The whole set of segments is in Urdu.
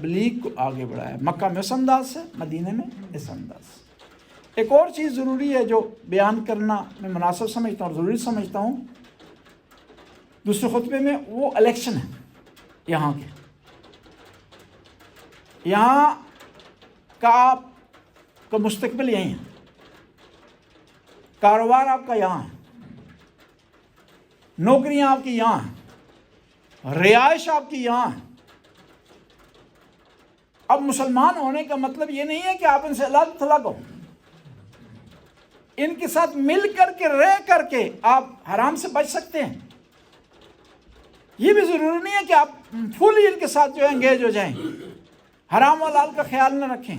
تبلیغ کو آگے بڑھایا، مکہ میں اس انداز سے، مدینہ میں اس انداز سے۔ ایک اور چیز ضروری ہے جو بیان کرنا میں مناسب سمجھتا ہوں اور ضروری سمجھتا ہوں دوسرے خطبے میں، وہ الیکشن ہے یہاں کے، یہاں کا آپ کا مستقبل یہیں ہے، کاروبار آپ کا یہاں ہے، نوکریاں آپ کی یہاں ہیں، رہائش آپ کی یہاں ہے۔ اب مسلمان ہونے کا مطلب یہ نہیں ہے کہ آپ ان سے الگ تھلگ ہو، ان کے ساتھ مل کر کے رہ کر کے آپ حرام سے بچ سکتے ہیں۔ یہ بھی ضروری نہیں ہے کہ آپ فلی ان کے ساتھ جو ہے انگیج ہو جائیں، حرام و حلال کا خیال نہ رکھیں۔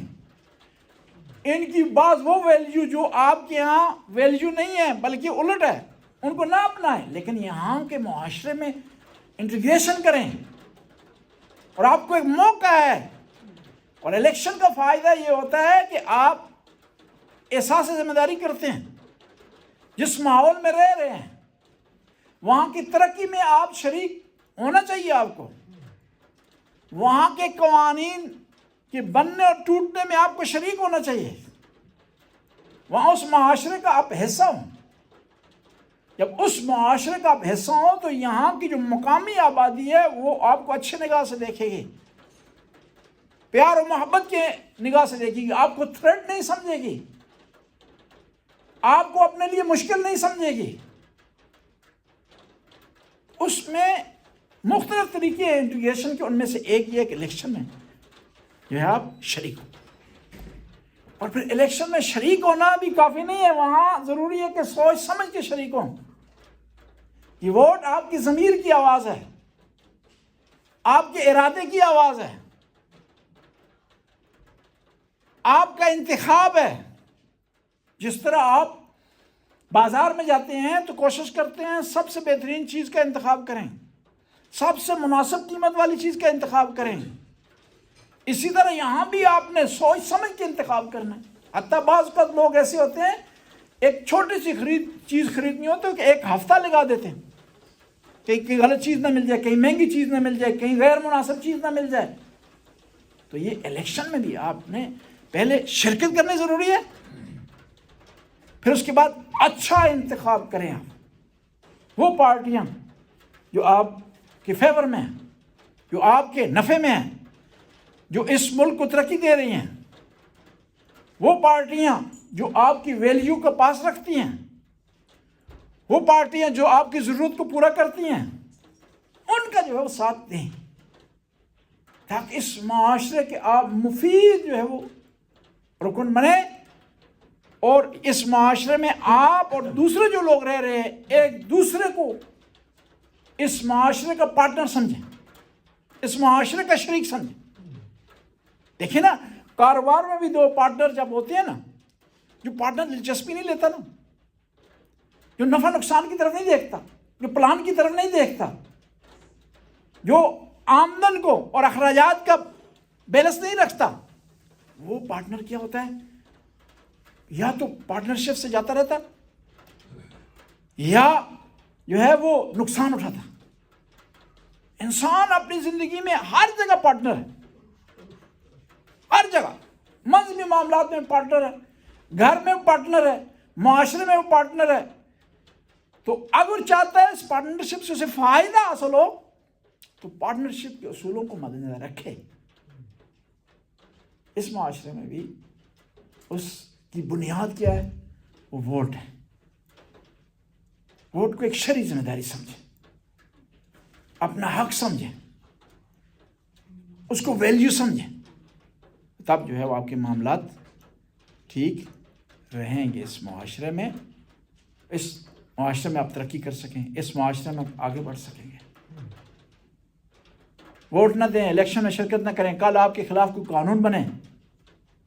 ان کی بعض وہ ویلیو جو آپ کے یہاں ویلیو نہیں ہے بلکہ الٹ ہے، ان کو نہ اپنائیں، لیکن یہاں کے معاشرے میں انٹیگریشن کریں۔ اور آپ کو ایک موقع ہے، اور الیکشن کا فائدہ یہ ہوتا ہے کہ آپ احساس ذمہ داری کرتے ہیں، جس ماحول میں رہ رہے ہیں وہاں کی ترقی میں آپ شریک ہونا چاہیے، آپ کو وہاں کے قوانین کے بننے اور ٹوٹنے میں آپ کو شریک ہونا چاہیے، وہاں اس معاشرے کا آپ حصہ ہوں۔ جب اس معاشرے کا آپ حصہ ہوں تو یہاں کی جو مقامی آبادی ہے وہ آپ کو اچھے نگاہ سے دیکھے گی، پیار و محبت کے نگاہ سے دیکھے گی، آپ کو تھریٹ نہیں سمجھے گی، آپ کو اپنے لیے مشکل نہیں سمجھے گی۔ اس میں مختلف طریقے ہیں انٹیگریشن کے، ان میں سے ایک یہ کہ الیکشن میں جو ہے آپ شریک ہو۔ اور پھر الیکشن میں شریک ہونا بھی کافی نہیں ہے، وہاں ضروری ہے کہ سوچ سمجھ کے شریک ہوں۔ یہ ووٹ آپ کی ضمیر کی آواز ہے، آپ کے ارادے کی آواز ہے، آپ کا انتخاب ہے۔ جس طرح آپ بازار میں جاتے ہیں تو کوشش کرتے ہیں سب سے بہترین چیز کا انتخاب کریں، سب سے مناسب قیمت والی چیز کا انتخاب کریں، اسی طرح یہاں بھی آپ نے سوچ سمجھ کے انتخاب کرنا ہے۔ حتیٰ بعض اوقات لوگ ایسے ہوتے ہیں، ایک چھوٹی سی چیز خریدنی ہو تو کہ ایک ہفتہ لگا دیتے ہیں، کہیں غلط چیز نہ مل جائے، کہیں مہنگی چیز نہ مل جائے، کہیں غیر مناسب چیز نہ مل جائے۔ تو یہ الیکشن میں بھی آپ نے پہلے شرکت کرنی ضروری ہے، پھر اس کے بعد اچھا انتخاب کریں آپ، وہ پارٹیاں جو آپ کے فیور میں ہیں، جو آپ کے نفع میں ہیں، جو اس ملک کو ترقی دے رہی ہیں، وہ پارٹیاں جو آپ کی ویلیو کا پاس رکھتی ہیں، وہ پارٹیاں جو آپ کی ضرورت کو پورا کرتی ہیں، ان کا جو ہے وہ ساتھ دیں، تاکہ اس معاشرے کے آپ مفید جو ہے وہ رکن بنے، اور اس معاشرے میں آپ اور دوسرے جو لوگ رہ رہے ہیں ایک دوسرے کو اس معاشرے کا پارٹنر سمجھیں، اس معاشرے کا شریک سمجھیں۔ دیکھیں نا، کاروبار میں بھی دو پارٹنر جب ہوتے ہیں نا، جو پارٹنر دلچسپی نہیں لیتا نا، جو نفع نقصان کی طرف نہیں دیکھتا، جو پلان کی طرف نہیں دیکھتا، جو آمدن کو اور اخراجات کا بیلنس نہیں رکھتا، وہ پارٹنر کیا ہوتا ہے؟ یا تو پارٹنرشپ سے جاتا رہتا یا جو ہے وہ نقصان اٹھاتا۔ انسان اپنی زندگی میں ہر جگہ پارٹنر ہے، ہر جگہ، مذہبی معاملات میں پارٹنر ہے، گھر میں پارٹنر ہے، معاشرے میں وہ پارٹنر ہے۔ تو اگر چاہتا ہے اس پارٹنرشپ سے اسے فائدہ حاصل ہو تو پارٹنرشپ کے اصولوں کو مد نظر رکھے۔ اس معاشرے میں بھی اس کی بنیاد کیا ہے؟ وہ ووٹ ہے۔ ووٹ کو ایک شرعی ذمہ داری سمجھیں، اپنا حق سمجھیں، اس کو ویلیو سمجھیں، تب جو ہے وہ آپ کے معاملات ٹھیک رہیں گے۔ اس معاشرے میں آپ ترقی کر سکیں، اس معاشرے میں آپ آگے بڑھ سکیں گے۔ ووٹ نہ دیں، الیکشن میں شرکت نہ کریں، کل آپ کے خلاف کوئی قانون بنے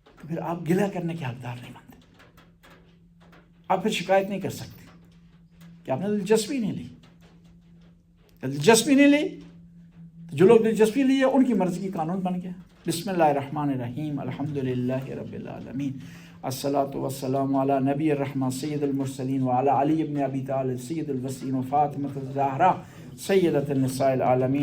تو پھر آپ گلہ کرنے کے حقدار نہیں بنتے، آپ پھر شکایت نہیں کر سکتے کہ آپ نے دلچسپی نہیں لی۔ دلچسپی نہیں لی تو جو لوگ دلچسپی لی ہے ان کی مرضی کی قانون بن گیا۔ بسم اللہ الرحمن الرحیم، الحمدللہ رب العالمین، الصلاۃ والسلام علی نبی الرحمہ سید المرسلین وعلی علی ابن ابی طالب سید الوصین و فاطمۃ الزہرا سیدۃ النساء العالمین۔